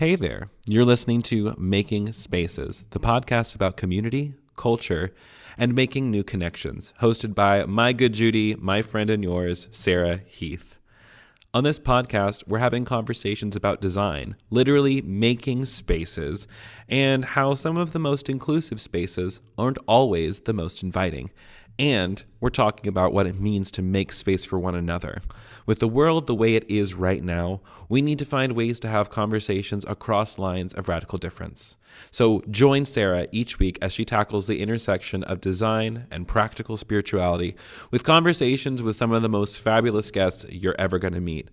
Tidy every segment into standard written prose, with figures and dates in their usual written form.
Hey there, you're listening to Making Spaces, the podcast about community, culture, and making new connections, hosted by my good Judy, my friend and yours, Sarah Heath. On this podcast, we're having conversations about design, literally making spaces, and how some of the most inclusive spaces aren't always the most inviting. And we're talking about what it means to make space for one another. With the world the way it is right now, we need to find ways to have conversations across lines of radical difference. So join Sarah each week as she tackles the intersection of design and practical spirituality with conversations with some of the most fabulous guests you're ever going to meet.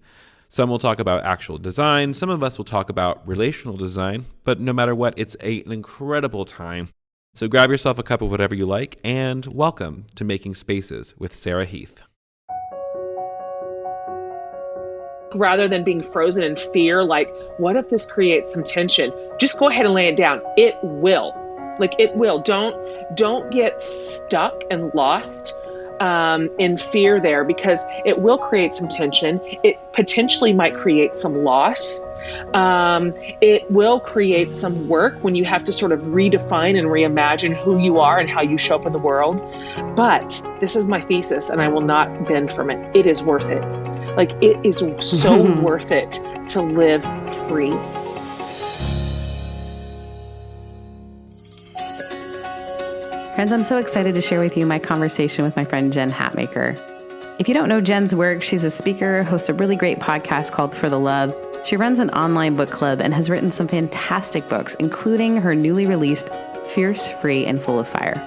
Some will talk about actual design, some of us will talk about relational design, but no matter what, it's an incredible time. So grab yourself a cup of whatever you like, and welcome to Making Spaces with Sarah Heath. Rather than being frozen in fear, like, what if this creates some tension? Just go ahead and lay it down. It will. It will. Don't get stuck and lost in fear there, because it will create some tension. It potentially might create some loss. It will create some work when you have to sort of redefine and reimagine who you are and how you show up in the world. But this is my thesis, and I will not bend from it. It is worth it. It is so worth it to live free. Friends, I'm so excited to share with you my conversation with my friend Jen Hatmaker. If you don't know Jen's work, she's a speaker, hosts a really great podcast called For the Love. She runs an online book club and has written some fantastic books, including her newly released Fierce, Free, and Full of Fire.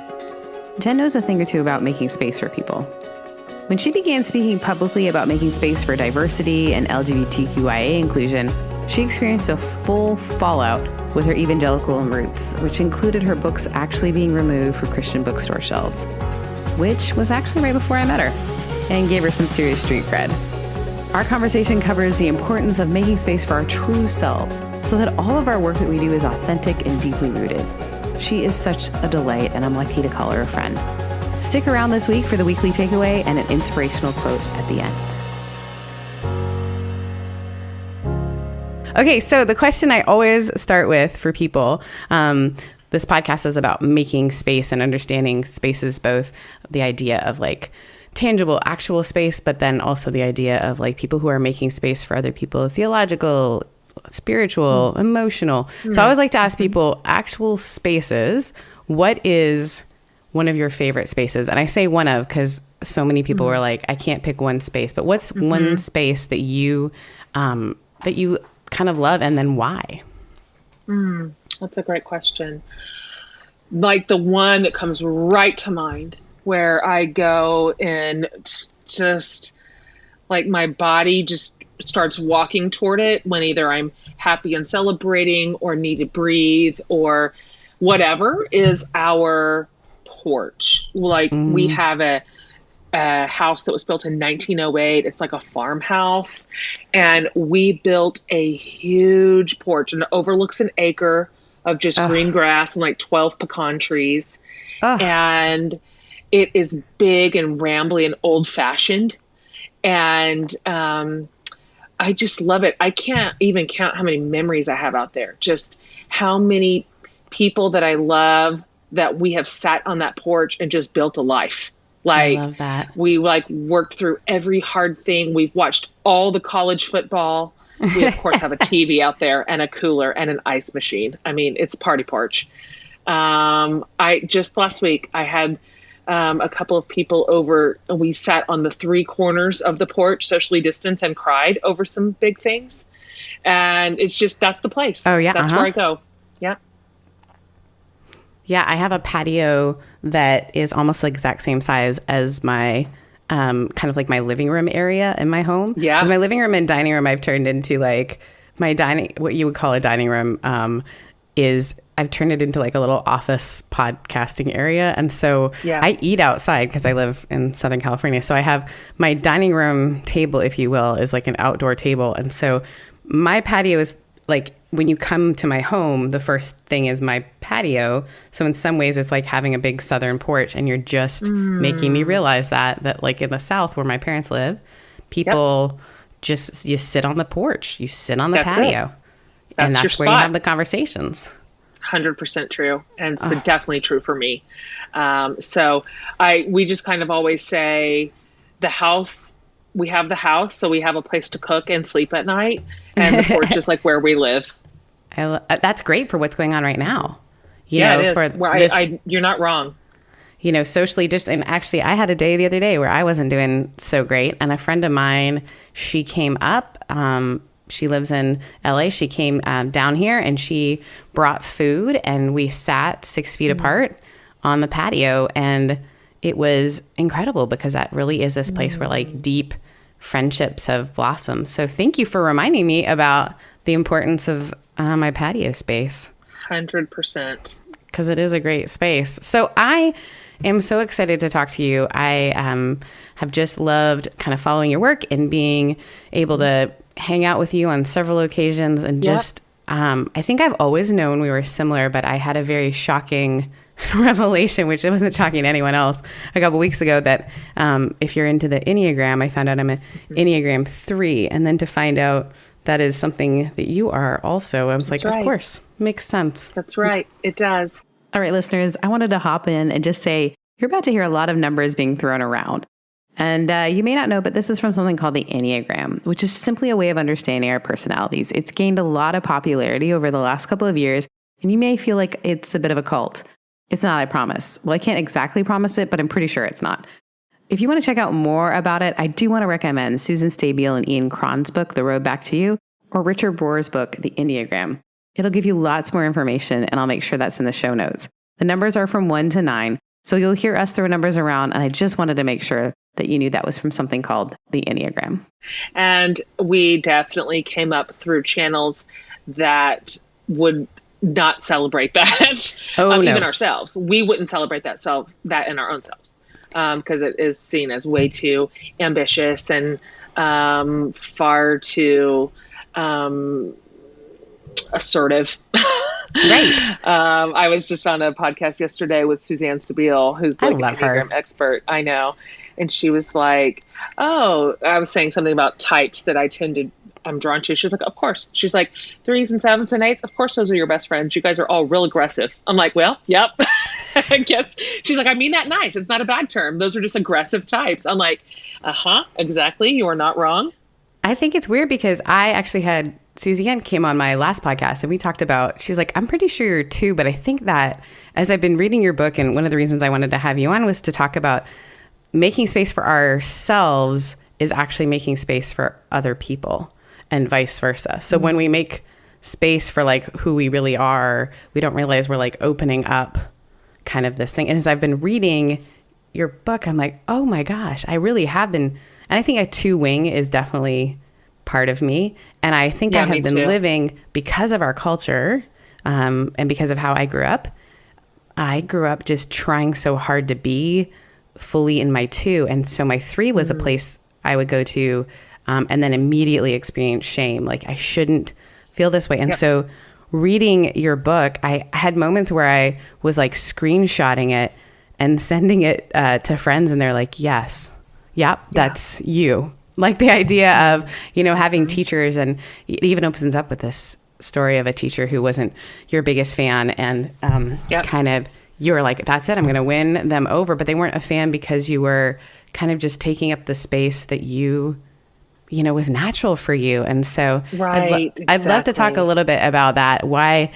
Jen knows a thing or two about making space for people. When she began speaking publicly about making space for diversity and LGBTQIA inclusion, she experienced a full fallout with her evangelical roots, which included her books actually being removed from Christian bookstore shelves, which was actually right before I met her, and gave her some serious street cred. Our conversation covers the importance of making space for our true selves so that all of our work that we do is authentic and deeply rooted. She is such a delight, and I'm lucky to call her a friend. Stick around this week for the weekly takeaway and an inspirational quote at the end. Okay, so the question I always start with for people, this podcast is about making space and understanding spaces, both the idea of tangible, actual space, but then also the idea of people who are making space for other people, theological, spiritual, emotional. So I always like to ask people, actual spaces, what is one of your favorite spaces? And I say one of because so many people were like, I can't pick one space, but what's one space that you kind of love, and then why? That's a great question. The one that comes right to mind, where I go and just my body just starts walking toward it when either I'm happy and celebrating or need to breathe or whatever, is our porch. We have a house that was built in 1908. It's like a farmhouse, and we built a huge porch, and it overlooks an acre of just green grass and 12 pecan trees. And it is big and rambly and old fashioned. And I just love it. I can't even count how many memories I have out there. Just how many people that I love that we have sat on that porch and just built a life. I love that. We worked through every hard thing. We've watched all the college football. We of course have a TV out there and a cooler and an ice machine. I mean, it's party porch. I just last week I had a couple of people over, and we sat on the three corners of the porch, socially distanced, and cried over some big things. And it's just, that's the place. Oh yeah. That's where I go. Yeah. Yeah, I have a patio that is almost the exact same size as my kind of my living room area in my home. Yeah. 'Cause my living room and dining room I've turned into my dining, what you would call a dining room, is I've turned it into a little office podcasting area. And so I eat outside because I live in Southern California. So I have my dining room table, if you will, is an outdoor table. And so my patio is when you come to my home, the first thing is my patio. So in some ways it's like having a big southern porch, and you're just making me realize that in the South where my parents live, people just, you sit on the porch, you sit on the patio. And That's your that's where you spot. have the conversations. 100% true. And it's been definitely true for me. So we just kind of always say we have the house, so we have a place to cook and sleep at night. And the porch is like where we live. That's great for what's going on right now. It is. You're not wrong. Socially just, and actually I had a day the other day where I wasn't doing so great. And a friend of mine, she came up, she lives in LA. She came down here and she brought food, and we sat 6 feet apart on the patio. And it was incredible because that really is this place where like deep friendships have blossomed. So thank you for reminding me about the importance of my patio space. 100%. Because it is a great space. So I am so excited to talk to you. I have just loved kind of following your work and being able to hang out with you on several occasions. And just, I think I've always known we were similar, but I had a very shocking revelation, which it wasn't shocking to anyone else, a couple weeks ago, that if you're into the Enneagram, I found out I'm an Enneagram 3. And then to find out that is something that you are also, I was like, of course, makes sense. That's right. It does. All right, listeners, I wanted to hop in and just say, you're about to hear a lot of numbers being thrown around. And you may not know, but this is from something called the Enneagram, which is simply a way of understanding our personalities. It's gained a lot of popularity over the last couple of years, and you may feel like it's a bit of a cult. It's not, I promise. Well, I can't exactly promise it, but I'm pretty sure it's not. If you want to check out more about it, I do want to recommend Susan Stabile and Ian Cron's book, The Road Back to You, or Richard Rohr's book, The Enneagram. It'll give you lots more information, and I'll make sure that's in the show notes. The numbers are from 1 to 9, so you'll hear us throw numbers around, and I just wanted to make sure that you knew that was from something called the Enneagram. And we definitely came up through channels that would not celebrate that. No. Even ourselves. We wouldn't celebrate that in our own selves, because it is seen as way too ambitious and far too assertive. Right. I was just on a podcast yesterday with Suzanne Stabile, who's like an Enneagram expert. I know. And she was like, I was saying something about types that I'm drawn to. She's like, of course. She's like, 3s and 7s and 8s. Of course, those are your best friends. You guys are all real aggressive. I'm like, well, yep. I guess. She's like, I mean that nice. It's not a bad term. Those are just aggressive types. I'm like, exactly. You are not wrong. I think it's weird because I actually had Suzanne came on my last podcast and we talked about, she's like, I'm pretty sure you're 2, but I think that as I've been reading your book, and one of the reasons I wanted to have you on was to talk about making space for ourselves is actually making space for other people and vice versa. So when we make space for like who we really are, we don't realize we're like opening up kind of this thing. And as I've been reading your book, I'm like, oh my gosh, I really have been. And I think a 2 wing is definitely part of me. And I think I have been living because of our culture and because of how I grew up. I grew up just trying so hard to be fully in my 2. And so my 3 was a place I would go to and then immediately experience shame. Like I shouldn't feel this way. And so reading your book, I had moments where I was like screenshotting it and sending it to friends. And they're like, yes, that's you. Like the idea of, having teachers, and it even opens up with this story of a teacher who wasn't your biggest fan. And kind of, you were like, that's it, I'm going to win them over. But they weren't a fan because you were kind of just taking up the space that was natural for you. And so I'd love to talk a little bit about that. Why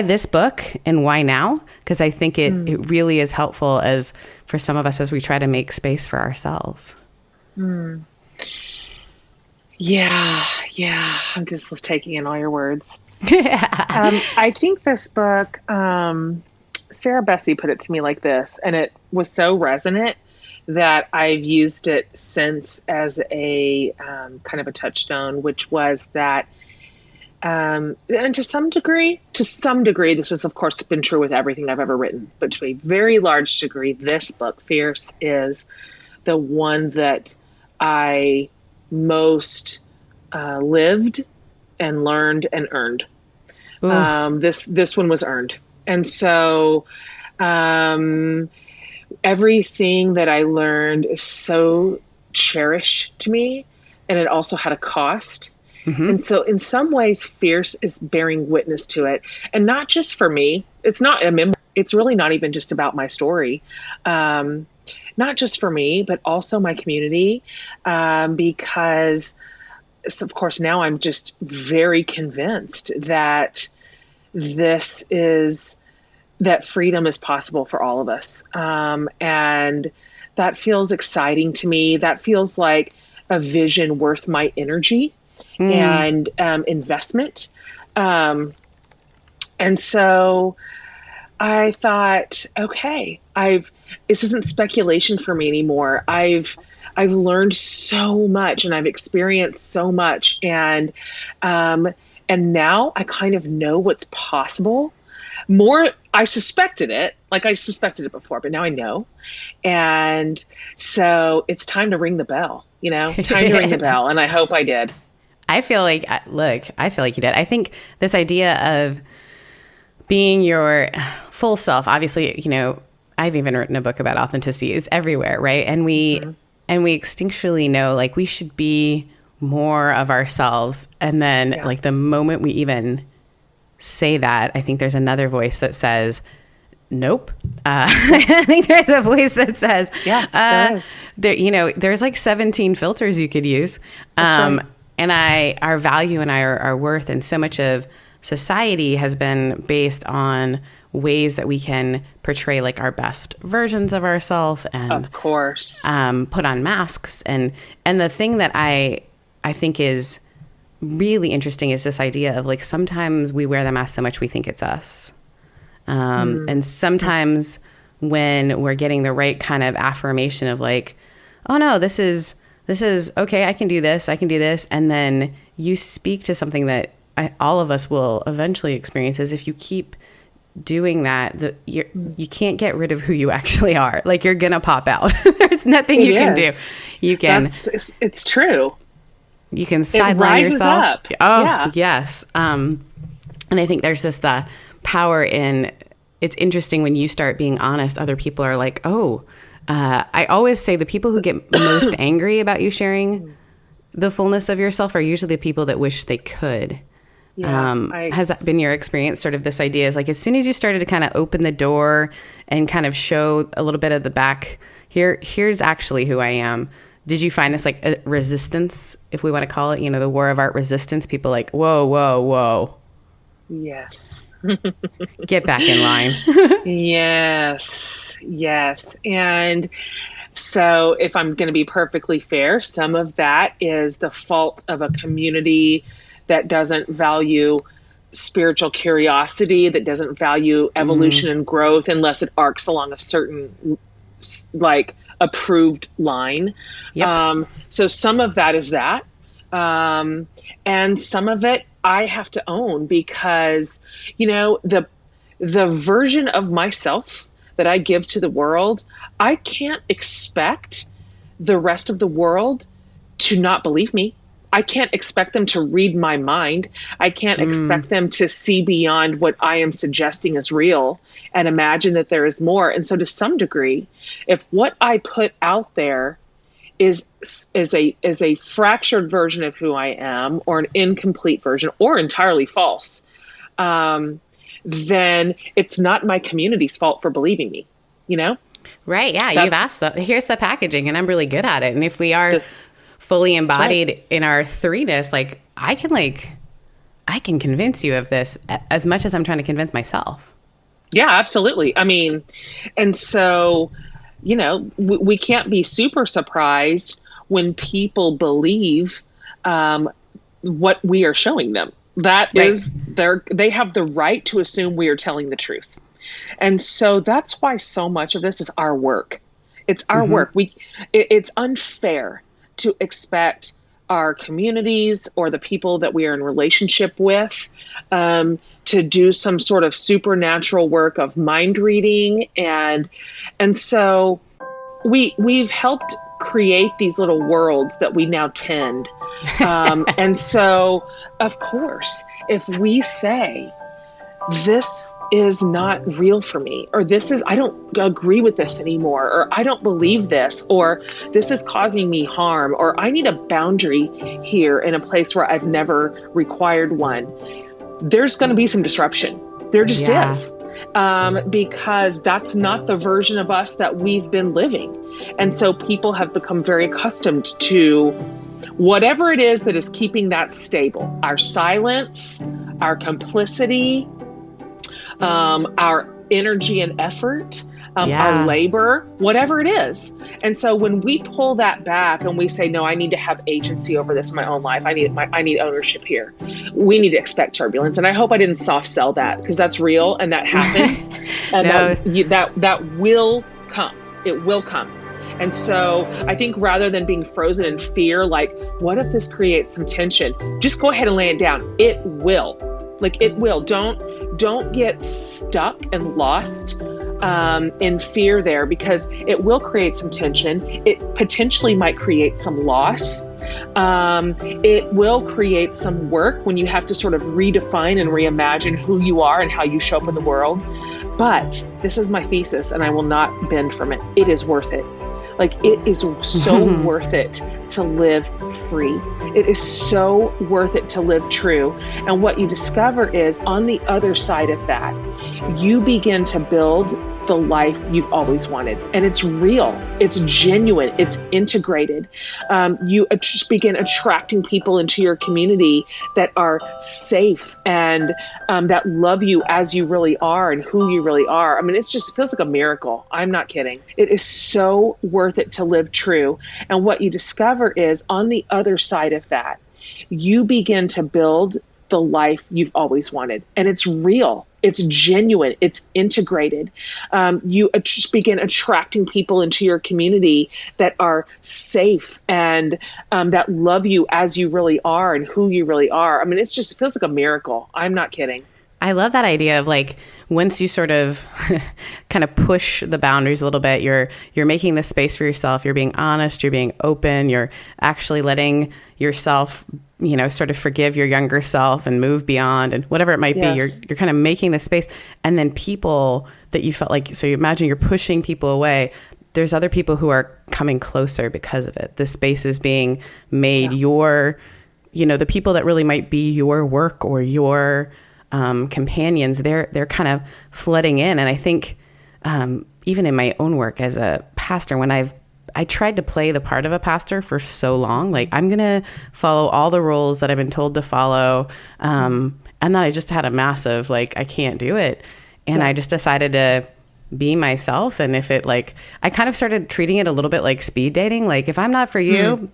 this book and why now? Because I think it really is helpful as for some of us as we try to make space for ourselves. Yeah. I'm just taking in all your words. I think this book, Sarah Bessey put it to me like this, and it was so resonant that I've used it since as a kind of a touchstone, which was that, and to some degree, this has of course been true with everything I've ever written, but to a very large degree, this book, Fierce, is the one that I most lived and learned and earned. This one was earned. And so everything that I learned is so cherished to me, and it also had a cost. And so in some ways, fierce is bearing witness to it. And not just for me. It's not a memoir. It's really not even just about my story. Not just for me, but also my community. Because, of course, now I'm just very convinced that that freedom is possible for all of us. And that feels exciting to me. That feels like a vision worth my energy and investment. And so I thought, okay, this isn't speculation for me anymore. I've learned so much and I've experienced so much, and now I kind of know what's possible. More, I suspected it before, but now I know. And so it's time to ring the bell, time to ring the bell. And I hope I did. I feel like you did. I think this idea of being your full self, obviously, I've even written a book about authenticity. It's everywhere, right? And we instinctually know, like, we should be more of ourselves. And then like the moment we even say that, I think there's another voice that says, nope. I think there's a voice that says, there's like 17 filters you could use. Right. And our value and our worth and so much of society has been based on ways that we can portray like our best versions of ourselves, and of course, put on masks. And the thing that I think is really interesting is this idea of like, sometimes we wear the mask so much we think it's us. And sometimes when we're getting the right kind of affirmation of like, oh no, this is okay, I can do this. And then you speak to something that all of us will eventually experience, is if you keep doing that, you can't get rid of who you actually are. Like, you're going to pop out. There's nothing you can do. It's true. You can sideline yourself. Up. Oh, yeah. Yes. And I think there's this power in, it's interesting when you start being honest, other people are like, oh, I always say the people who get most angry about you sharing the fullness of yourself are usually the people that wish they could. Yeah, has that been your experience? Sort of this idea is like, as soon as you started to kind of open the door and kind of show a little bit of the back, here's actually who I am. Did you find this like a resistance, if we want to call it, the war of art resistance? People like, whoa. Yes. Get back in line. Yes. And so if I'm going to be perfectly fair, some of that is the fault of a community that doesn't value spiritual curiosity, that doesn't value evolution and growth unless it arcs along a certain like approved line. Yep. So some of that is that. And some of it I have to own, because, the version of myself that I give to the world, I can't expect the rest of the world to not believe me. I can't expect them to read my mind. I can't expect them to see beyond what I am suggesting is real and imagine that there is more. And so to some degree, if what I put out there is a fractured version of who I am, or an incomplete version, or entirely false, then it's not my community's fault for believing me, Right. Yeah. You've asked here's the packaging, and I'm really good at it. And if we are fully embodied in our threeness, like I can convince you of this as much as I'm trying to convince myself. Yeah, absolutely. I mean, and so, we can't be super surprised when people believe what we are showing them. That is, they have the right to assume we are telling the truth. And so that's why so much of this is our work. It's our work. It's unfair to expect our communities or the people that we are in relationship with to do some sort of supernatural work of mind reading. And so we've helped create these little worlds that we now tend. And so, of course, if we say this is not real for me, or I don't agree with this anymore, or I don't believe this, or this is causing me harm, or I need a boundary here in a place where I've never required one, there's going to be some disruption. There just is. Because that's not the version of us that we've been living. And so people have become very accustomed to whatever it is that is keeping that stable. Our silence, our complicity, our energy and effort, our labor, whatever it is. And so when we pull that back and we say, no, I need to have agency over this in my own life. I need ownership here. We need to expect turbulence. And I hope I didn't soft sell that, because that's real and that happens. And that will come. It will come. And so I think rather than being frozen in fear, like, what if this creates some tension? Just go ahead and lay it down. It will. Like, it will. Don't get stuck and lost in fear there, because it will create some tension. It potentially might create some loss. It will create some work when you have to sort of redefine and reimagine who you are and how you show up in the world. But this is my thesis, and I will not bend from it. It is worth it. Like, it is so worth it to live free. It is so worth it to live true. And what you discover is, on the other side of that, you begin to build the life you've always wanted. And it's real. It's genuine. It's integrated. You just begin attracting people into your community that are safe and that love you as you really are and who you really are. I mean, it feels like a miracle. I'm not kidding. It is so worth it to live true. And what you discover is, on the other side of that, you begin to build the life you've always wanted. And it's real. It's genuine. It's integrated. You just begin attracting people into your community that are safe and that love you as you really are and who you really are. I mean, it feels like a miracle. I'm not kidding. I love that idea of, like, once you sort of kind of push the boundaries a little bit, you're making this space for yourself. You're being honest. You're being open. You're actually letting yourself, sort of forgive your younger self and move beyond, and whatever it might be. You're kind of making this space, and then people that you felt like, so you imagine you're pushing people away. There's other people who are coming closer because of it. The space is being made your, the people that really might be your work or your companions, they're kind of flooding in. And I think even in my own work as a pastor, when I tried to play the part of a pastor for so long, like, I'm going to follow all the rules that I've been told to follow. And then I just had a massive, like, I can't do it. And I just decided to be myself. And if it, like, I kind of started treating it a little bit like speed dating. Like, if I'm not for you,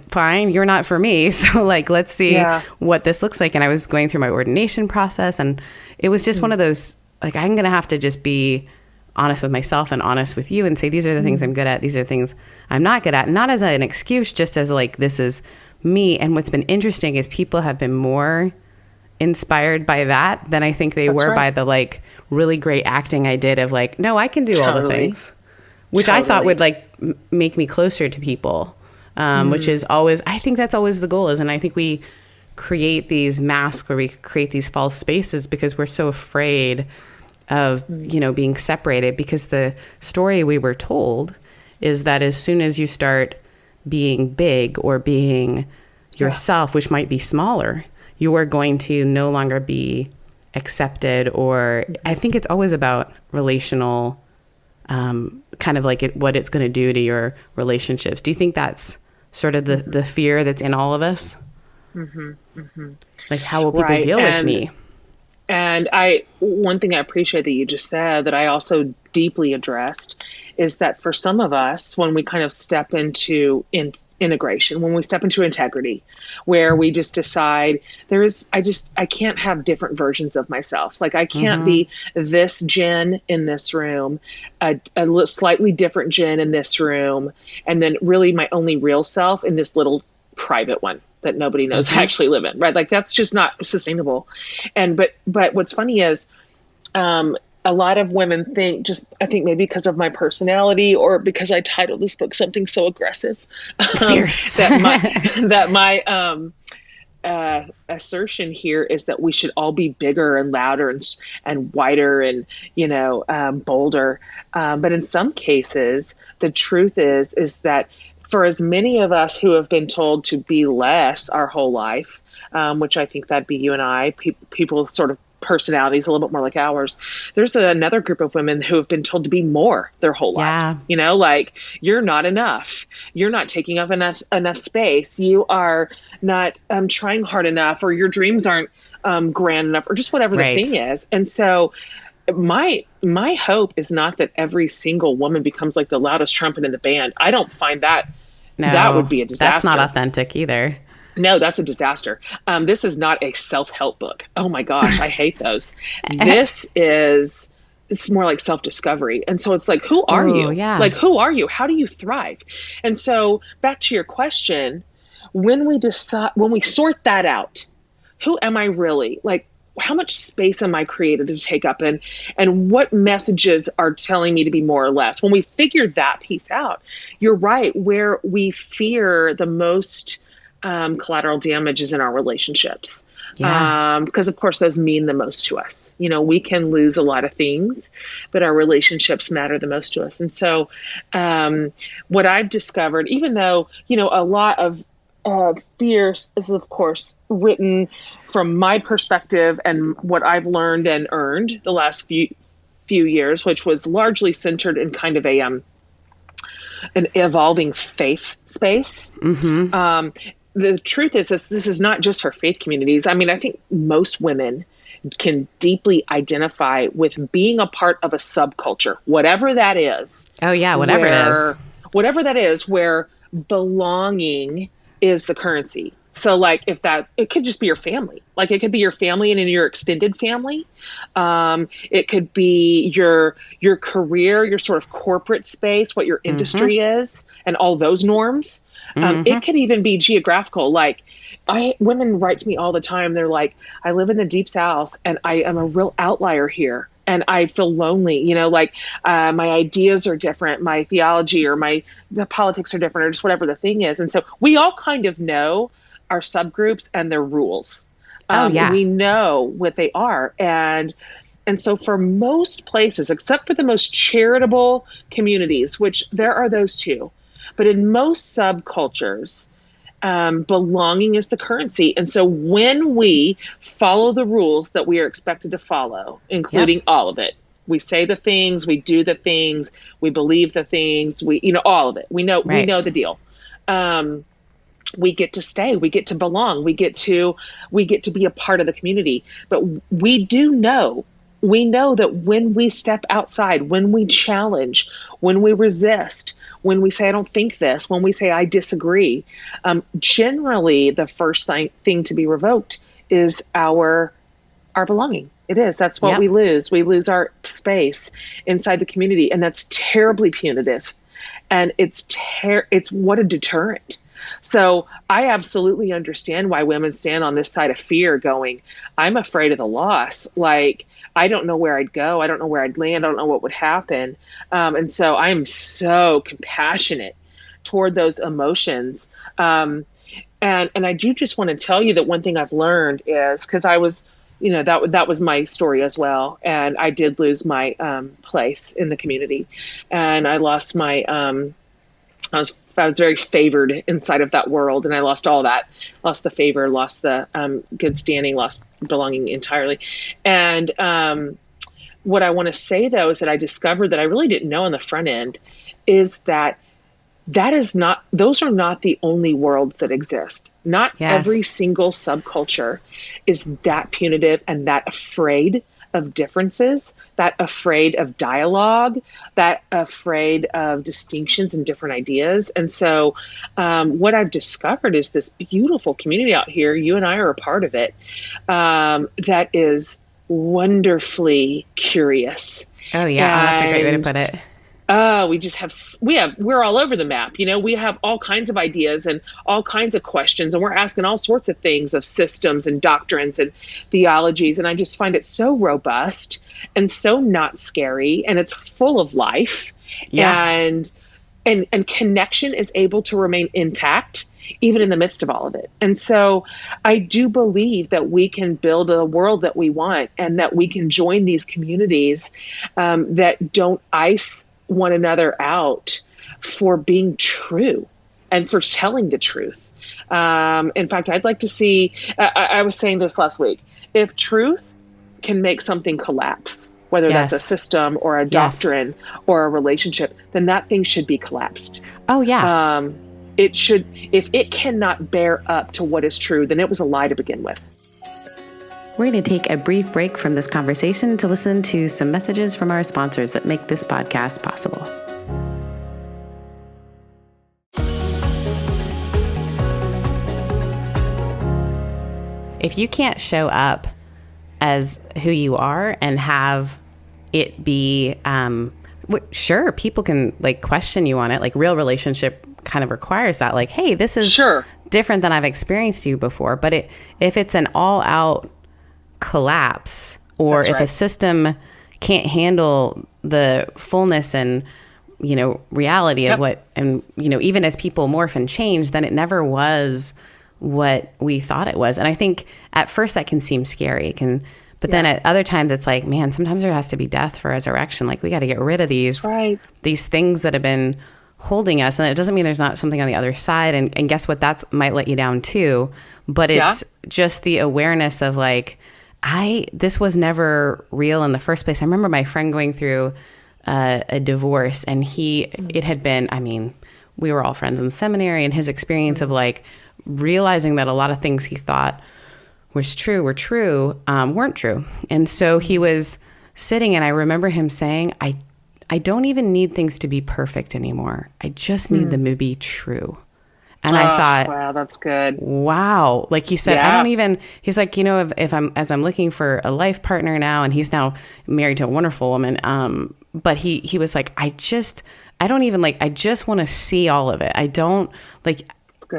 fine, you're not for me. So, like, let's see what this looks like. And I was going through my ordination process, and it was just one of those, like, I'm going to have to just be honest with myself and honest with you and say, these are the things I'm good at. These are the things I'm not good at. Not as an excuse, just as, like, this is me. And what's been interesting is people have been more inspired by that than I think they were by the, like, really great acting I did of, like, no, I can do all the things, which I thought would, like, make me closer to people, which is always, I think that's always the goal is. And I think we create these masks where we create these false spaces because we're so afraid of, being separated, because the story we were told is that as soon as you start being big or being yourself, which might be smaller, you are going to no longer be accepted. Or I think it's always about relational, kind of like what it's going to do to your relationships. Do you think that's sort of the fear that's in all of us? Like, how will people deal with me? And one thing I appreciate that you just said that I also deeply addressed is that for some of us, when we kind of step into integration, when we step into integrity, where we just decide I can't have different versions of myself. Like, I can't be this Jen in this room, a slightly different Jen in this room, and then really my only real self in this little private one that nobody knows I actually live in, right? Like, that's just not sustainable. And, but what's funny is, a lot of women think I think maybe because of my personality or because I titled this book something so aggressive, Fierce. that my assertion here is that we should all be bigger and louder and wider and, bolder. But in some cases, the truth is that for as many of us who have been told to be less our whole life, which I think that'd be you and I, people sort of personalities a little bit more like ours, there's another group of women who have been told to be more their whole lives. Like, you're not enough. You're not taking up enough space. You are not trying hard enough, or your dreams aren't grand enough, or just whatever the thing is. And so my hope is not that every single woman becomes like the loudest trumpet in the band. I don't find that that would be a disaster. That's not authentic either. No, that's a disaster. This is not a self-help book. Oh my gosh, I hate those. It's more like self-discovery. And so it's like, who are you? Yeah. Like, who are you? How do you thrive? And so back to your question, when we sort that out, who am I really? Like, how much space am I created to take up, and what messages are telling me to be more or less? When we figure that piece out, you're right. Where we fear the most collateral damage is in our relationships. Because of course those mean the most to us. We can lose a lot of things, but our relationships matter the most to us. And so what I've discovered, even though, a lot of fear is of course written from my perspective and what I've learned and earned the last few years, which was largely centered in kind of an evolving faith space. The truth is this is not just for faith communities. I mean, I think most women can deeply identify with being a part of a subculture, whatever that is. Oh yeah, whatever it is. Whatever that is, where belonging is the currency. So like it could just be your family. Like it could be your family and in your extended family. It could be your career, your sort of corporate space, what your industry is, and all those norms. It could even be geographical. Like women write to me all the time. They're like, I live in the deep South and I am a real outlier here. And I feel lonely, my ideas are different, my theology or the politics are different, or just whatever the thing is. And so we all kind of know our subgroups and their rules. We know what they are. And so for most places, except for the most charitable communities, which there are those too, but in most subcultures, belonging is the currency. And so when we follow the rules that we are expected to follow, including all of it, we say the things, we do the things, we believe the things, all of it. We know the deal. We get to stay, we get to belong, we get to be a part of the community. But we know that when we step outside, when we challenge, when we resist, when we say, I don't think this, when we say, I disagree, generally the first thing to be revoked is our belonging. It is. That's what we lose. We lose our space inside the community. And that's terribly punitive. And it's what a deterrent. So I absolutely understand why women stand on this side of fear going, I'm afraid of the loss. Like, I don't know where I'd go. I don't know where I'd land. I don't know what would happen. And so I'm so compassionate toward those emotions. And I do just want to tell you that one thing I've learned is, because I was, that was my story as well. And I did lose my place in the community, and I lost my, I was very favored inside of that world, and I lost all that, lost the favor, lost the good standing, lost belonging entirely. And what I want to say though, is that I discovered that I really didn't know on the front end is that those are not the only worlds that exist. Not every single subculture is that punitive and that afraid of differences, that afraid of dialogue, that afraid of distinctions and different ideas. And so what I've discovered is this beautiful community out here. You and I are a part of it, that is wonderfully curious. Oh yeah, that's a great way to put it. We're all over the map. We have all kinds of ideas and all kinds of questions, and we're asking all sorts of things of systems and doctrines and theologies. And I just find it so robust and so not scary, and it's full of life. And connection is able to remain intact even in the midst of all of it. And so I do believe that we can build a world that we want, and that we can join these communities that don't ice one another out for being true and for telling the truth. In fact, I'd like to see, I was saying this last week, if truth can make something collapse, whether Yes. that's a system or a doctrine or a relationship, then that thing should be collapsed. Oh, yeah. It should, if it cannot bear up to what is true, then it was a lie to begin with. We're going to take a brief break from this conversation to listen to some messages from our sponsors that make this podcast possible. If you can't show up as who you are and have it be, sure, people can like question you on it. Like real relationship kind of requires that. Like, hey, this is different than I've experienced you before. But if it's an all out collapse, or if a system can't handle the fullness and, reality of what, and, even as people morph and change, then it never was what we thought it was. And I think at first that can seem scary. But then at other times it's like, man, sometimes there has to be death for resurrection. Like we got to get rid of these things that have been holding us. And it doesn't mean there's not something on the other side. And guess what? That might let you down too. But it's just the awareness of like, this was never real in the first place. I remember my friend going through a divorce, and it had been, we were all friends in seminary, and his experience of like realizing that a lot of things he thought were true, weren't true. And so he was sitting, and I remember him saying, I don't even need things to be perfect anymore. I just need them to be true. And I thought, wow, that's good. Wow. Like he said, I don't even, he's like, as I'm looking for a life partner now, and he's now married to a wonderful woman. But he was like, I just want to see all of it. I don't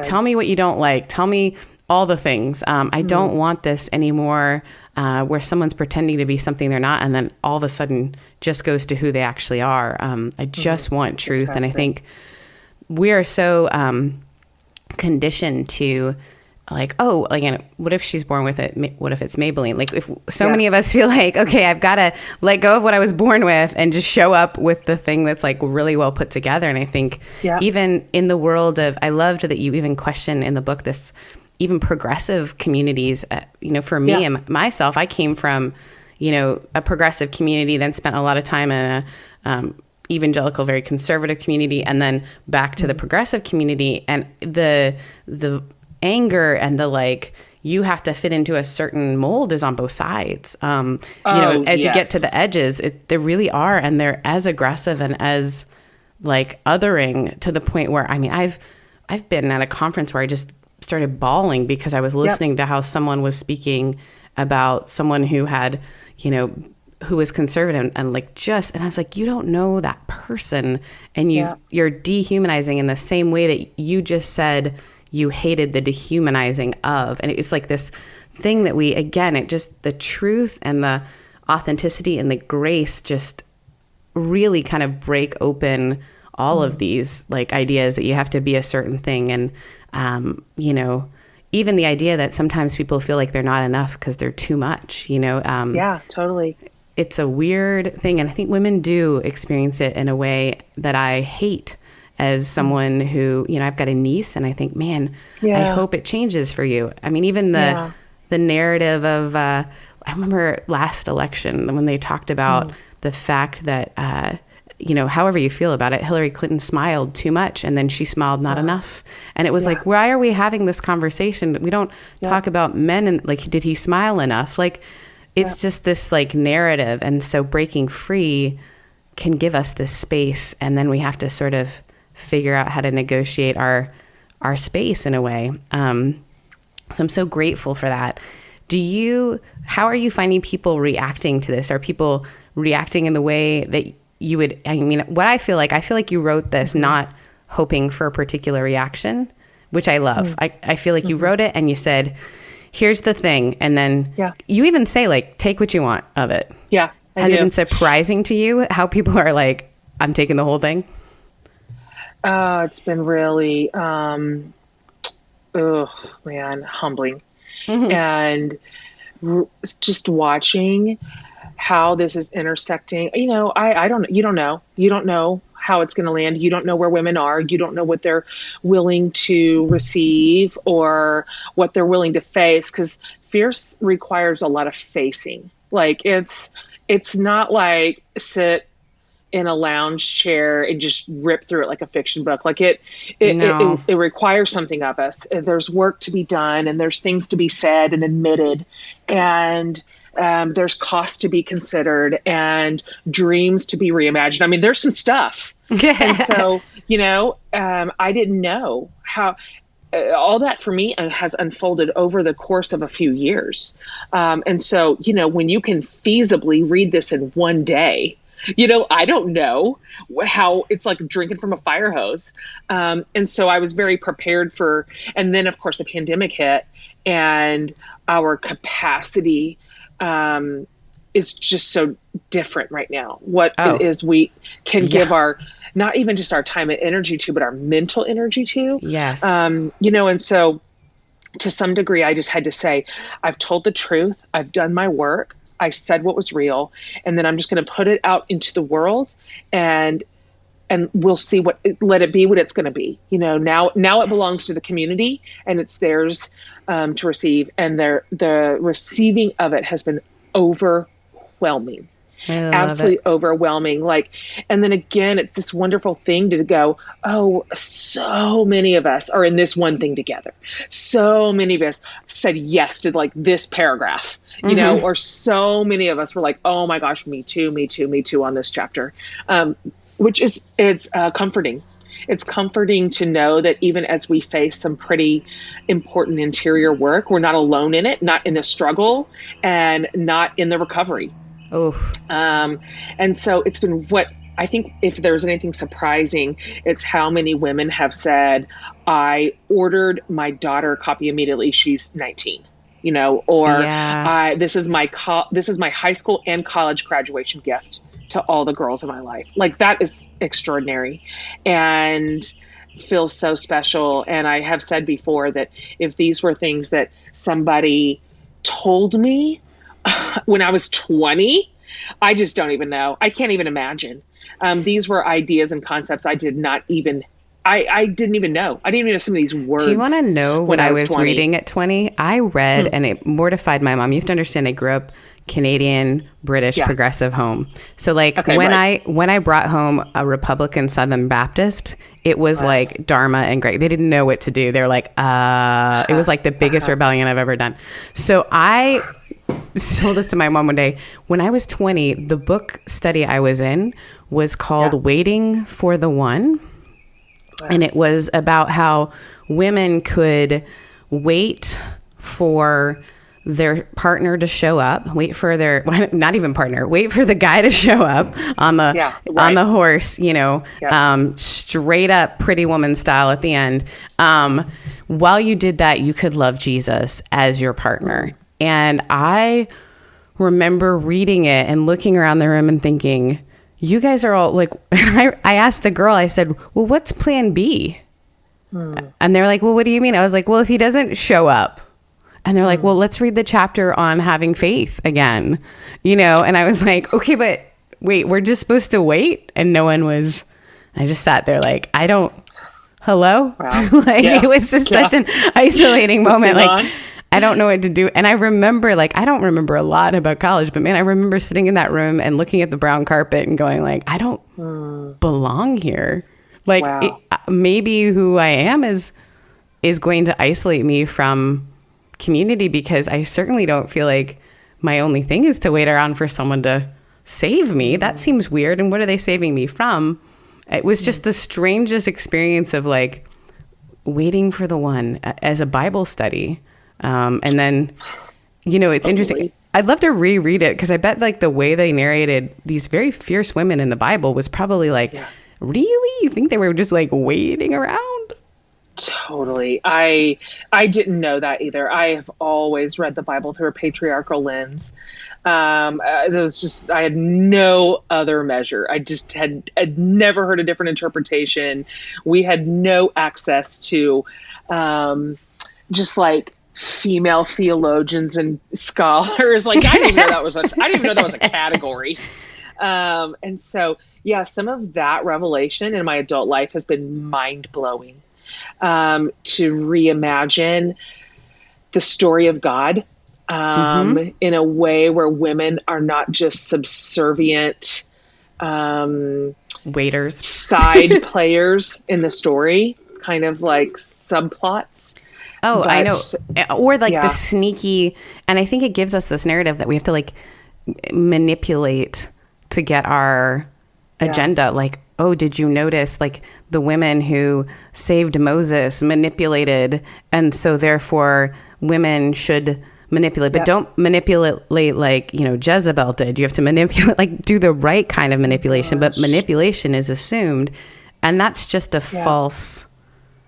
tell me what you don't like. Tell me all the things. I don't want this anymore, where someone's pretending to be something they're not, and then all of a sudden just goes to who they actually are. I just want truth. And I think we are so conditioned to like, what if she's born with it? What if it's Maybelline? Like if many of us feel like, okay, I've got to let go of what I was born with and just show up with the thing that's like really well put together. And I think even in the world of, I loved that you even question in the book this, even progressive communities, for me and myself, I came from, a progressive community, then spent a lot of time in a evangelical, very conservative community, and then back to the progressive community. And the anger and the like, you have to fit into a certain mold is on both sides. As you get to the edges, they really are, and they're as aggressive and as like othering to the point where, I've been at a conference where I just started bawling because I was listening to how someone was speaking about someone who had, who was conservative and and I was like, you don't know that person, and you're dehumanizing in the same way that you just said you hated the dehumanizing of. And it's like this thing that the truth and the authenticity and the grace just really kind of break open all of these like ideas that you have to be a certain thing. And, even the idea that sometimes people feel like they're not enough because they're too much, Totally. It's a weird thing. And I think women do experience it in a way that I hate as someone who, I've got a niece, and I think, man, I hope it changes for you. Even the narrative of, I remember last election when they talked about the fact that, however you feel about it, Hillary Clinton smiled too much, and then she smiled not enough. And it was like, why are we having this conversation? We don't talk about men and like, did he smile enough? Like, it's just this like narrative. And so breaking free can give us this space, and then we have to sort of figure out how to negotiate our space in a way. So I'm so grateful for that. How are you finding people reacting to this? Are people reacting in the way that you would, what I feel like you wrote this not hoping for a particular reaction, which I love. I feel like you wrote it and you said, here's the thing. And then you even say like, take what you want of it. Yeah. Has it been surprising to you how people are like, I'm taking the whole thing? It's been really oh man, humbling. And just watching how this is intersecting, you don't know how it's going to land. You don't know where women are. You don't know what they're willing to receive or what they're willing to face, because fear requires a lot of facing. Like it's not like sit in a lounge chair and just rip through it like a fiction book. Like it requires something of us. There's work to be done, and there's things to be said and admitted, and there's cost to be considered, and dreams to be reimagined. I mean, there's some stuff. And so, I didn't know how all that for me has unfolded over the course of a few years. And so, when you can feasibly read this in one day, I don't know how it's like drinking from a fire hose. And so I was very prepared and then of course the pandemic hit, and our capacity is just so different right now. It is we can give not even just our time and energy to, but our mental energy to. Yes. And so to some degree, I just had to say, I've told the truth. I've done my work. I said what was real, and then I'm just going to put it out into the world, and we'll see let it be what it's going to be. Now it belongs to the community, and it's theirs to receive, and the receiving of it has been overwhelming. Absolutely overwhelming. And then again, it's this wonderful thing to go, oh, so many of us are in this one thing together. So many of us said yes to this paragraph, or so many of us were like, oh my gosh, me too on this chapter. Which it's comforting. It's comforting to know that even as we face some pretty important interior work, we're not alone in it, not in the struggle, and not in the recovery. And so it's been what I think, if there's anything surprising, it's how many women have said, I ordered my daughter a copy immediately. She's 19, this is my high school and college graduation gift to all the girls in my life. That is extraordinary and feels so special. And I have said before that if these were things that somebody told me when I was 20, I just don't even know. I can't even imagine. These were ideas and concepts I didn't even know. I didn't even know some of these words. Do you want to know what I was 20. reading at 20? I read, and it mortified my mom. You have to understand, I grew up Canadian, British, progressive home. So when I brought home a Republican Southern Baptist, it was like Dharma and Greg. They didn't know what to do. They're like, it was like the biggest rebellion I've ever done. So I told this to my mom one day. When I was 20, the book study I was in was called Waiting for the One. And it was about how women could wait for their partner to show up, wait for not even partner, wait for the guy to show up on the horse, straight up Pretty Woman style at the end. While you did that, you could love Jesus as your partner. And I remember reading it and looking around the room and thinking, you guys are all like, I asked the girl, I said, well, what's plan B? And they're like, well, what do you mean? I was like, well, if he doesn't show up. And they're like, well, let's read the chapter on having faith again, and I was like, okay, but wait, we're just supposed to wait? And no one was. I just sat there like, hello? Wow. It was just such an isolating moment. I don't know what to do. And I remember, I don't remember a lot about college, but man, I remember sitting in that room and looking at the brown carpet and going I don't belong here. Maybe who I am is going to isolate me from community, because I certainly don't feel like my only thing is to wait around for someone to save me. That seems weird. And what are they saving me from? It was just the strangest experience of waiting for the one as a Bible study. And then, it's interesting. I'd love to reread it, because I bet the way they narrated these very fierce women in the Bible was probably really? You think they were just waiting around? Totally. I didn't know that either. I have always read the Bible through a patriarchal lens. It was just, I had no other measure. I just had never heard a different interpretation. We had no access to, just like female theologians and scholars. Like I didn't even know that was a category. And so, yeah, some of that revelation in my adult life has been mind blowing, to reimagine the story of God, in a way where women are not just subservient, waiters, side players in the story, kind of like subplots. Oh, But, I know. Or like yeah. the sneaky, and I think it gives us this narrative that we have to like manipulate to get our agenda. Like, oh, did you notice like the women who saved Moses manipulated, and so therefore women should manipulate, but don't manipulate like, you know, Jezebel did. You have to manipulate, like do the right kind of manipulation, but manipulation is assumed, and that's just a false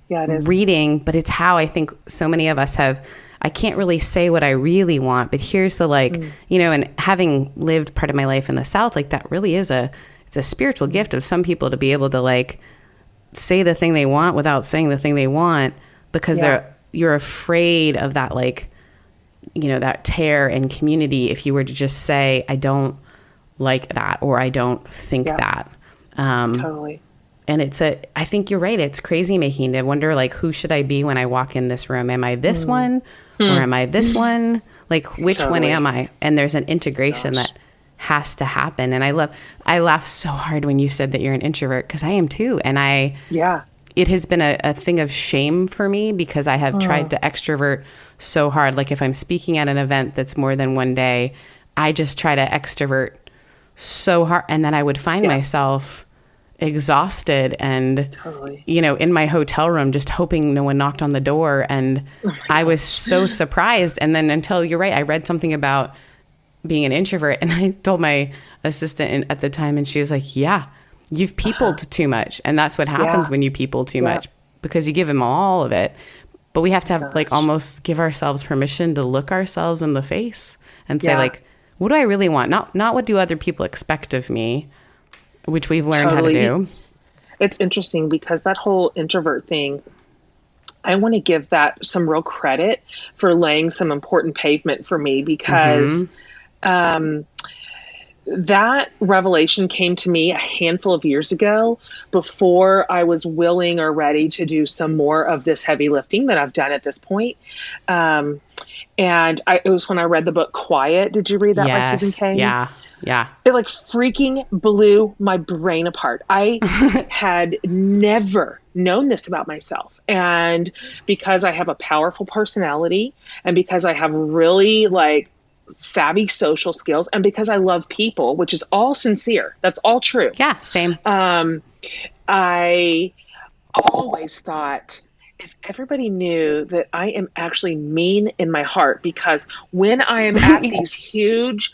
it is. reading, but it's how I think so many of us have. I can't really say what I really want, but here's the like, you know, and having lived part of my life in the South, like that really is it's a spiritual gift of some people to be able to like say the thing they want without saying the thing they want, because you're afraid of that, like, you know, that tear in community if you were to just say, I don't like that, or I don't think that. Totally. And I think you're right. It's crazy making to wonder, like, who should I be when I walk in this room? Am I this one or am I this one? Like, which one am I? And there's an integration that has to happen. And I laughed so hard when you said that you're an introvert, because I am too. And it has been a thing of shame for me, because I have tried to extrovert so hard. Like if I'm speaking at an event that's more than one day, I just try to extrovert so hard. And then I would find myself exhausted and, you know, in my hotel room, just hoping no one knocked on the door. And I was so surprised. And then until, you're right, I read something about being an introvert, and I told my assistant at the time, and she was like, yeah, you've peopled too much. And that's what happens when you people too much, because you give them all of it. But we have to have like almost give ourselves permission to look ourselves in the face and say like, what do I really want? Not what do other people expect of me, which we've learned how to do. It's interesting because that whole introvert thing, I want to give that some real credit for laying some important pavement for me, because that revelation came to me a handful of years ago, before I was willing or ready to do some more of this heavy lifting that I've done at this point. And it was when I read the book Quiet. Did you read that by Susan Cain? Yeah. It like freaking blew my brain apart. I had never known this about myself. And because I have a powerful personality, and because I have really like savvy social skills, and because I love people, which is all sincere, that's all true. Yeah, same. I always thought, if everybody knew that I am actually mean in my heart, because when I am at these huge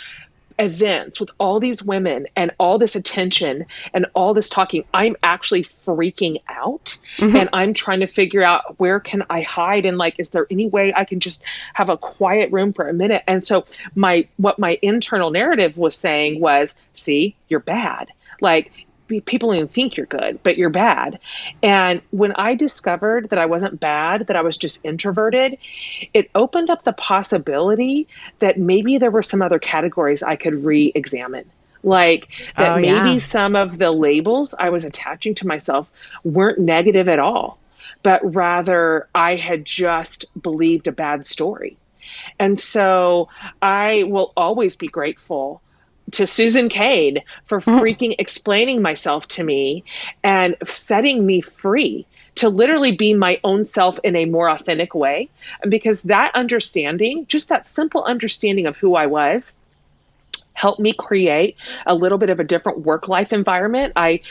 events with all these women and all this attention and all this talking, I'm actually freaking out, and I'm trying to figure out, where can I hide? And like, is there any way I can just have a quiet room for a minute? And so what my internal narrative was saying was, see, you're bad. Like, people even think you're good, but you're bad. And when I discovered that I wasn't bad, that I was just introverted, it opened up the possibility that maybe there were some other categories I could re-examine. Like that maybe some of the labels I was attaching to myself weren't negative at all, but rather I had just believed a bad story. And so I will always be grateful to Susan Cain for freaking explaining myself to me and setting me free to literally be my own self in a more authentic way. And because that understanding, just that simple understanding of who I was, helped me create a little bit of a different work-life environment. I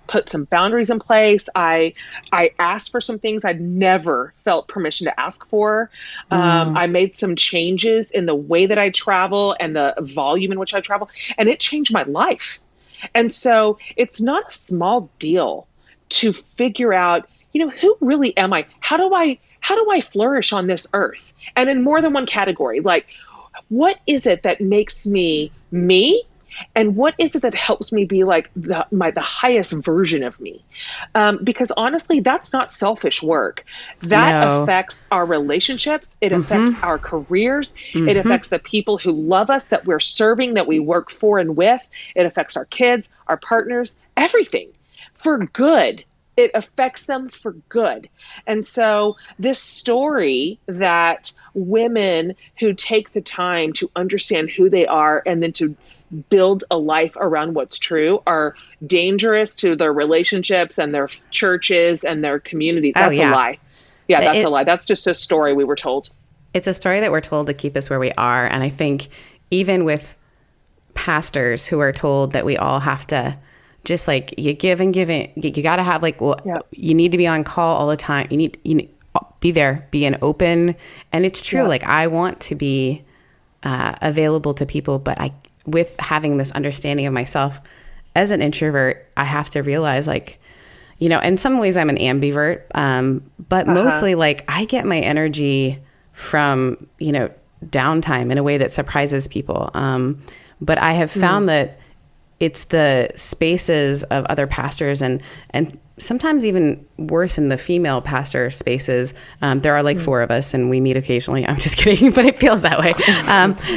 put some boundaries in place. I asked for some things I'd never felt permission to ask for. I made some changes in the way that I travel and the volume in which I travel, and it changed my life. And so it's not a small deal to figure out, you know, who really am I? How do I flourish on this earth? And in more than one category, like, what is it that makes me me? And what is it that helps me be like the highest version of me? Because honestly, that's not selfish work. That affects our relationships. It affects our careers. It affects the people who love us, that we're serving, that we work for and with. It affects our kids, our partners, everything, for good. It affects them for good. And so this story that women who take the time to understand who they are and then to build a life around what's true are dangerous to their relationships and their churches and their communities. That's a lie. Yeah, that's a lie. That's just a story we were told. It's a story that we're told to keep us where we are. And I think even with pastors who are told that we all have to just like you give and give it, you got to have like, you need to be on call all the time. You need be there, be an open. And it's true. Like I want to be available to people, but with having this understanding of myself as an introvert, I have to realize like, in some ways I'm an ambivert, but mostly like I get my energy from, downtime in a way that surprises people. But I have found that it's the spaces of other pastors and sometimes even worse in the female pastor spaces. There are like 4 of us and we meet occasionally. I'm just kidding, but it feels that way.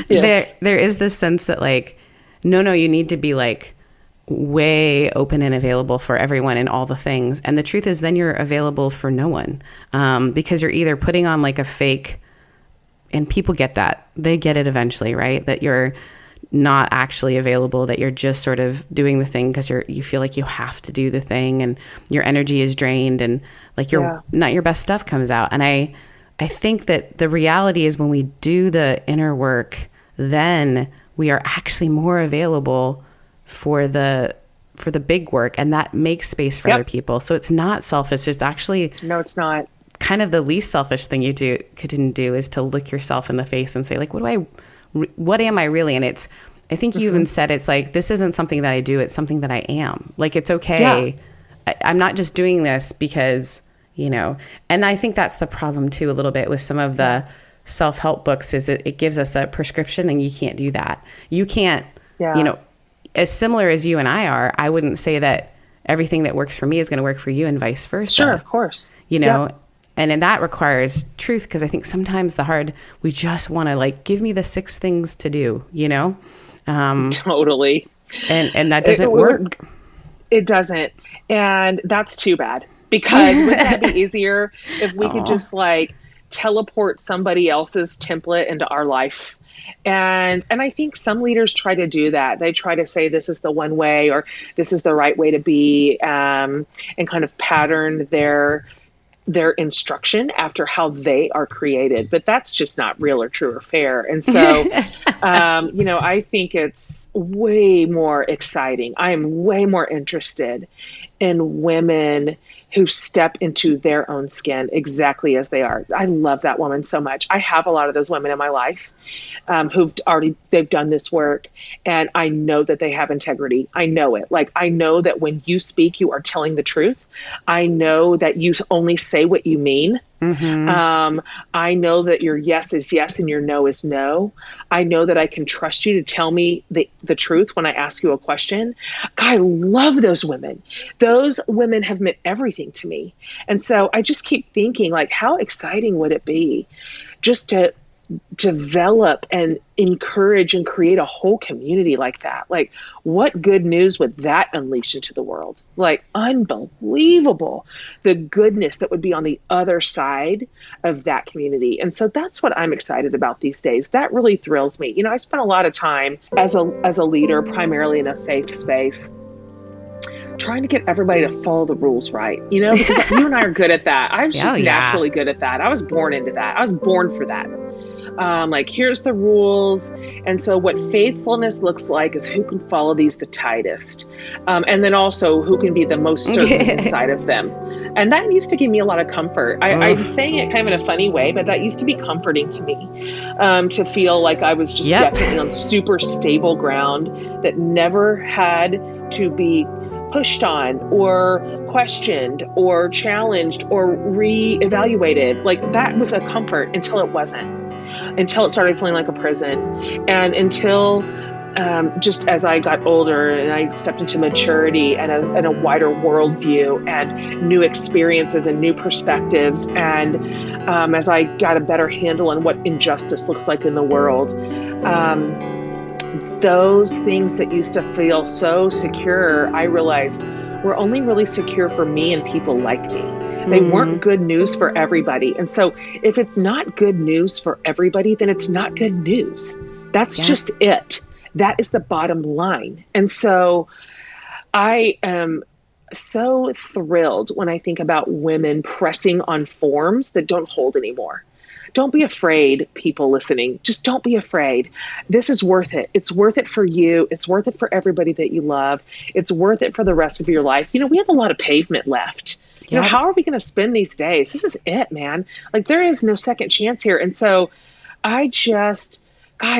Yes. There is this sense that like, no, you need to be like way open and available for everyone and all the things. And the truth is then you're available for no one, because you're either putting on like a fake, and people get that. They get it eventually, right? That you're not actually available, that you're just sort of doing the thing because you feel like you have to do the thing and your energy is drained and like not your best stuff comes out. And I think that the reality is when we do the inner work, then we are actually more available for the big work, and that makes space for other people. So it's not selfish. It's actually, no, it's not. Kind of the least selfish thing you couldn't do is to look yourself in the face and say like, what am I really? And I think you even said, it's like, this isn't something that I do. It's something that I am. Like, it's okay. Yeah. I'm not just doing this because, and I think that's the problem too, a little bit with some of the self-help books is it gives us a prescription and you can't do that. You can't, as similar as you and I are, I wouldn't say that everything that works for me is going to work for you and vice versa. Sure, of course. And that requires truth, because I think sometimes we just want to like, give me the 6 things to do, Totally. And that doesn't work. It doesn't. And that's too bad, because wouldn't that be easier if we could just like teleport somebody else's template into our life? And I think some leaders try to do that. They try to say this is the one way, or this is the right way to be, and kind of pattern their instruction after how they are created, but that's just not real or true or fair. And so, I think it's way more exciting. I am way more interested in women who step into their own skin exactly as they are. I love that woman so much. I have a lot of those women in my life they've done this work, and I know that they have integrity. I know it. Like, I know that when you speak, you are telling the truth. I know that you only say what you mean. I know that your yes is yes and your no is no. I know that I can trust you to tell me the truth when I ask you a question. God, I love those women. Those women have meant everything to me. And so I just keep thinking, like, how exciting would it be just to develop and encourage and create a whole community like that? Like, what good news would that unleash into the world? Like, unbelievable, the goodness that would be on the other side of that community. And so that's what I'm excited about these days. That really thrills me. I spent a lot of time as a leader, primarily in a faith space, trying to get everybody to follow the rules right, because you and I are good at that. I was just naturally good at that. I was born into that. I was born for that. Like, here's the rules. And so what faithfulness looks like is who can follow these the tightest. And then also who can be the most certain inside of them. And that used to give me a lot of comfort. I'm saying it kind of in a funny way, but that used to be comforting to me, to feel like I was just definitely on super stable ground that never had to be pushed on or questioned or challenged or re-evaluated. Like, that was a comfort until it wasn't. Until it started feeling like a prison, and until just as I got older and I stepped into maturity and a wider worldview and new experiences and new perspectives, and as I got a better handle on what injustice looks like in the world, those things that used to feel so secure, I realized were only really secure for me and people like me. They weren't good news for everybody. And so if it's not good news for everybody, then it's not good news. That's just it. That is the bottom line. And so I am so thrilled when I think about women pressing on forms that don't hold anymore. Don't be afraid, people listening. Just don't be afraid. This is worth it. It's worth it for you. It's worth it for everybody that you love. It's worth it for the rest of your life. You know, we have a lot of pavement left. You know, how are we going to spend these days? This is it, man. Like, there is no second chance here. And so I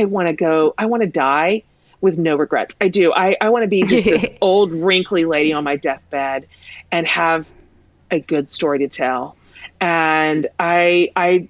want to die with no regrets. I do. I want to be just this old, wrinkly lady on my deathbed and have a good story to tell. And I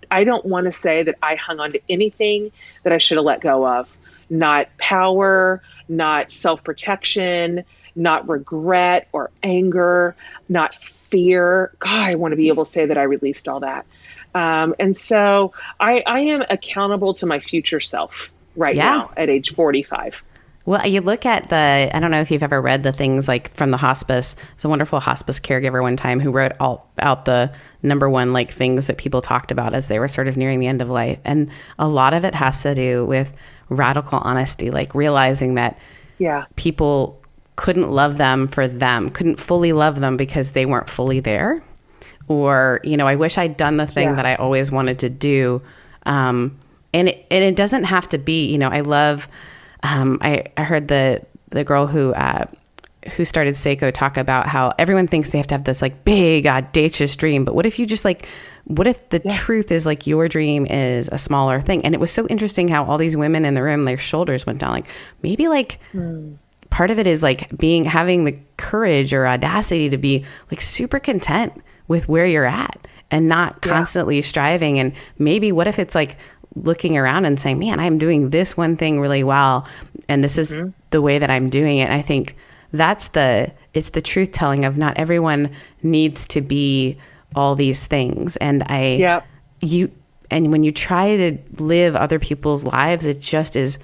don't want to say that I hung on to anything that I should have let go of. Not power, not self-protection, not regret or anger, not fear. God, I want to be able to say that I released all that. And so I am accountable to my future self right now at age 45. Well, you look at I don't know if you've ever read the things like from the hospice. There's a wonderful hospice caregiver one time who wrote all out the number one, like, things that people talked about as they were sort of nearing the end of life. And a lot of it has to do with radical honesty, like realizing that people couldn't love them for them, couldn't fully love them because they weren't fully there. Or, you know, I wish I'd done the thing that I always wanted to do. And it doesn't have to be, you know, I love, I heard the girl who started Seiko talk about how everyone thinks they have to have this like big audacious dream. But what if you just what if the truth is like your dream is a smaller thing? And it was so interesting how all these women in the room, their shoulders went down. Like maybe part of it is like having the courage or audacity to be like super content with where you're at and not constantly striving. And maybe what if it's like looking around and saying, man, I'm doing this one thing really well. And this is the way that I'm doing it. I think it's the truth telling of not everyone needs to be all these things. And and when you try to live other people's lives, it just is,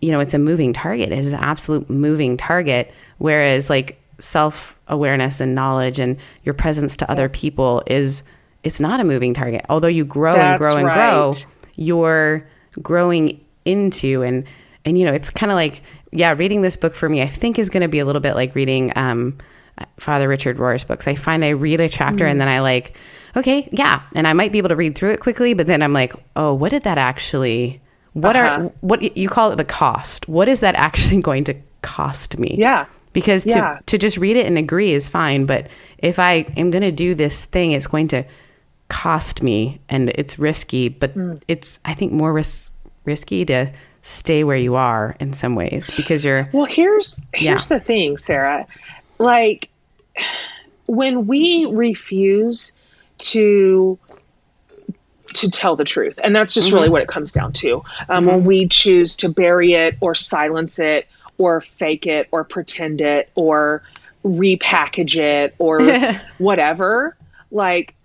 you know, it's a moving target. It is an absolute moving target. Whereas like self-awareness and knowledge and your presence to other people it's not a moving target. Although you grow and grow and grow, you're growing into, and you know, it's kind of like, reading this book for me, I think is going to be a little bit like reading Father Richard Rohr's books. I find I read a chapter and then I like, okay, and I might be able to read through it quickly, but then I'm like, oh, what did that actually, what you call it, the cost? What is that actually going to cost me? Yeah. Because to just read it and agree is fine. But if I am going to do this thing, it's going to cost me and it's risky, but it's, I think, more risky to stay where you are in some ways because you're... Well, here's the thing, Sarah. Like, when we refuse to tell the truth, and that's just really what it comes down to, when we choose to bury it or silence it or fake it or pretend it or repackage it or whatever, like,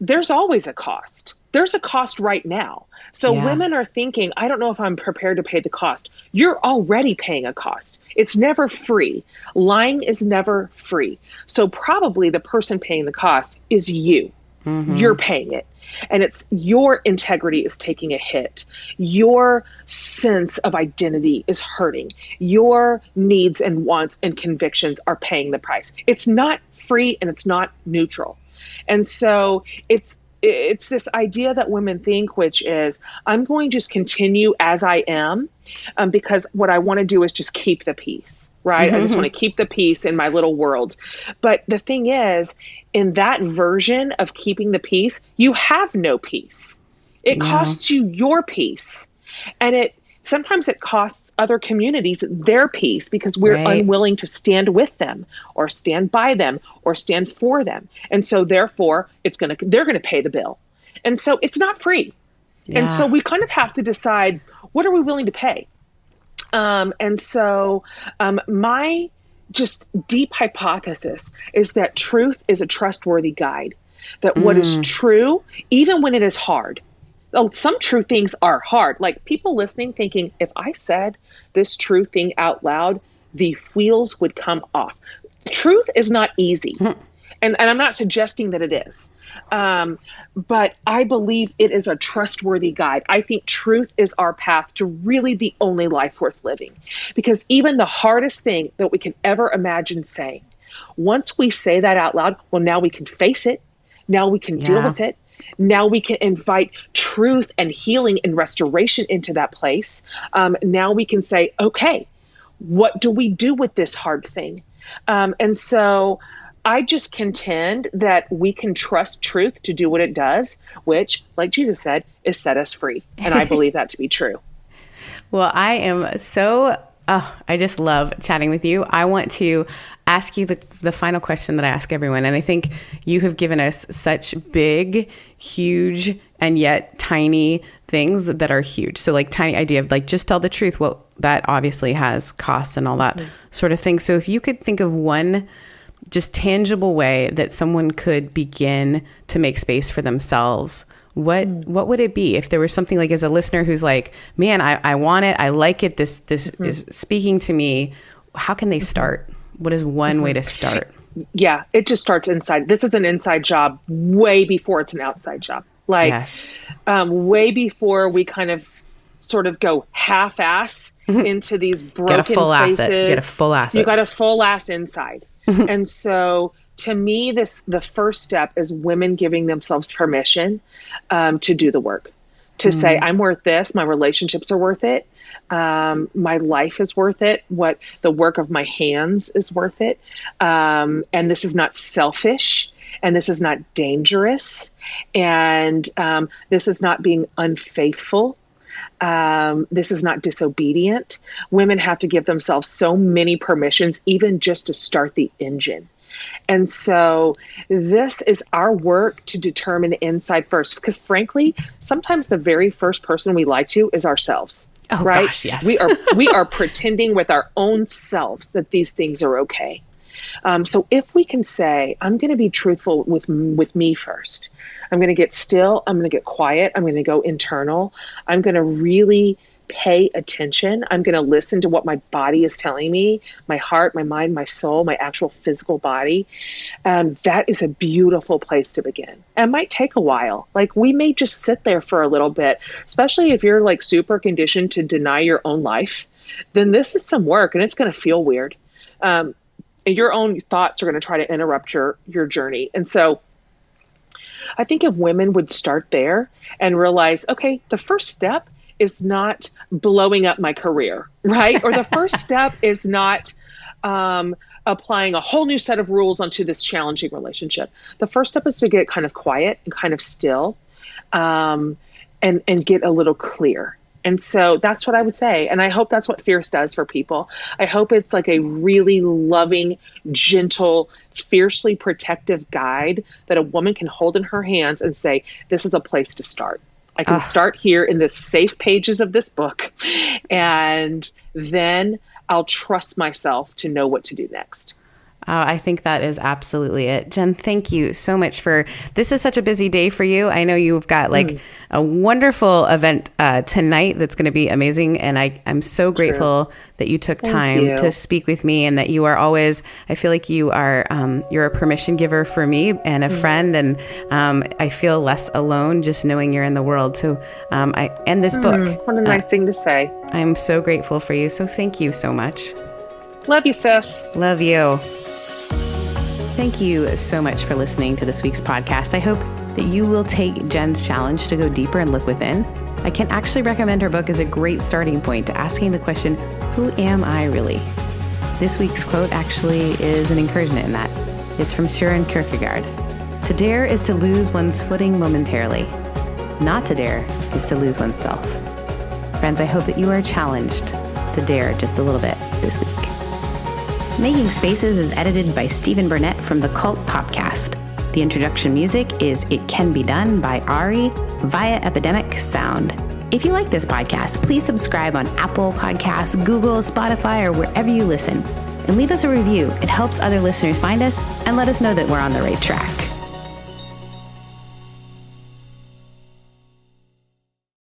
there's always a cost. There's a cost right now. So women are thinking, I don't know if I'm prepared to pay the cost. You're already paying a cost. It's never free. Lying is never free. So probably the person paying the cost is you. You're paying it. And it's your integrity is taking a hit. Your sense of identity is hurting. Your needs and wants and convictions are paying the price. It's not free and it's not neutral. And so it's this idea that women think, which is, I'm going to just continue as I am, because what I want to do is just keep the peace, right? I just want to keep the peace in my little world. But the thing is, in that version of keeping the peace, you have no peace. It costs you your peace. And sometimes it costs other communities their peace because we're unwilling to stand with them or stand by them or stand for them. And so therefore they're going to pay the bill. And so it's not free. And so we kind of have to decide, what are we willing to pay? And so my just deep hypothesis is that truth is a trustworthy guide, that what is true, even when it is hard. Some true things are hard. Like people listening thinking, if I said this true thing out loud, the wheels would come off. Truth is not easy. And I'm not suggesting that it is. But I believe it is a trustworthy guide. I think truth is our path to really the only life worth living. Because even the hardest thing that we can ever imagine saying, once we say that out loud, well, now we can face it. Now we can deal with it. Now we can invite truth and healing and restoration into that place. Now we can say, okay, what do we do with this hard thing? And so I just contend that we can trust truth to do what it does, which, like Jesus said, is set us free. And I believe that to be true. Well, I am so, I just love chatting with you. I want to ask you the final question that I ask everyone. And I think you have given us such big, huge, and yet tiny things that are huge. So like tiny idea of like, just tell the truth. Well, that obviously has costs and all that sort of thing. So if you could think of one just tangible way that someone could begin to make space for themselves, what would it be? If there was something like, as a listener who's like, man, I want it. I like it. This is speaking to me. How can they start? What is one way to start? Yeah, it just starts inside. This is an inside job way before it's an outside job. Like way before we kind of sort of go half-ass into these broken Get a full places. asset. Get a full asset. You got a full ass inside. And so to me, the first step is women giving themselves permission to do the work, to say, I'm worth this. My relationships are worth it. My life is worth it. What the work of my hands is worth it. And this is not selfish, and this is not dangerous. And this is not being unfaithful. This is not disobedient. Women have to give themselves so many permissions, even just to start the engine. And so this is our work to determine inside first, because frankly, sometimes the very first person we lie to is ourselves. Oh, right? Gosh, yes. We are pretending with our own selves that these things are okay. So if we can say, I'm going to be truthful with me first. I'm going to get still. I'm going to get quiet. I'm going to go internal. I'm going to really pay attention. I'm going to listen to what my body is telling me, my heart, my mind, my soul, my actual physical body. That is a beautiful place to begin. It might take a while. Like we may just sit there for a little bit, especially if you're like super conditioned to deny your own life, then this is some work and it's going to feel weird. Your own thoughts are going to try to interrupt your journey. And so I think if women would start there and realize, okay, the first step is not blowing up my career, right? Or the first step is not applying a whole new set of rules onto this challenging relationship. The first step is to get kind of quiet and kind of still and get a little clear. And so that's what I would say. And I hope that's what Fierce does for people. I hope it's like a really loving, gentle, fiercely protective guide that a woman can hold in her hands and say, this is a place to start. I can start here in the safe pages of this book, and then I'll trust myself to know what to do next. I think that is absolutely it. Jen, thank you so much this is such a busy day for you. I know you've got like a wonderful event tonight that's going to be amazing. And I'm so grateful that you took time to speak with me, and that you are always, I feel like you are, you're a permission giver for me and a friend. And I feel less alone just knowing you're in the world. So I end this book. What a nice thing to say. I'm so grateful for you. So thank you so much. Love you, sis. Love you. Thank you so much for listening to this week's podcast. I hope that you will take Jen's challenge to go deeper and look within. I can actually recommend her book as a great starting point to asking the question, who am I really? This week's quote actually is an encouragement in that. It's from Søren Kierkegaard. To dare is to lose one's footing momentarily. Not to dare is to lose oneself. Friends, I hope that you are challenged to dare just a little bit this week. Making Spaces is edited by Stephen Burnett from the Cult Popcast. The introduction music is It Can Be Done by Ari via Epidemic Sound. If you like this podcast, please subscribe on Apple Podcasts, Google, Spotify, or wherever you listen. And leave us a review. It helps other listeners find us and let us know that we're on the right track.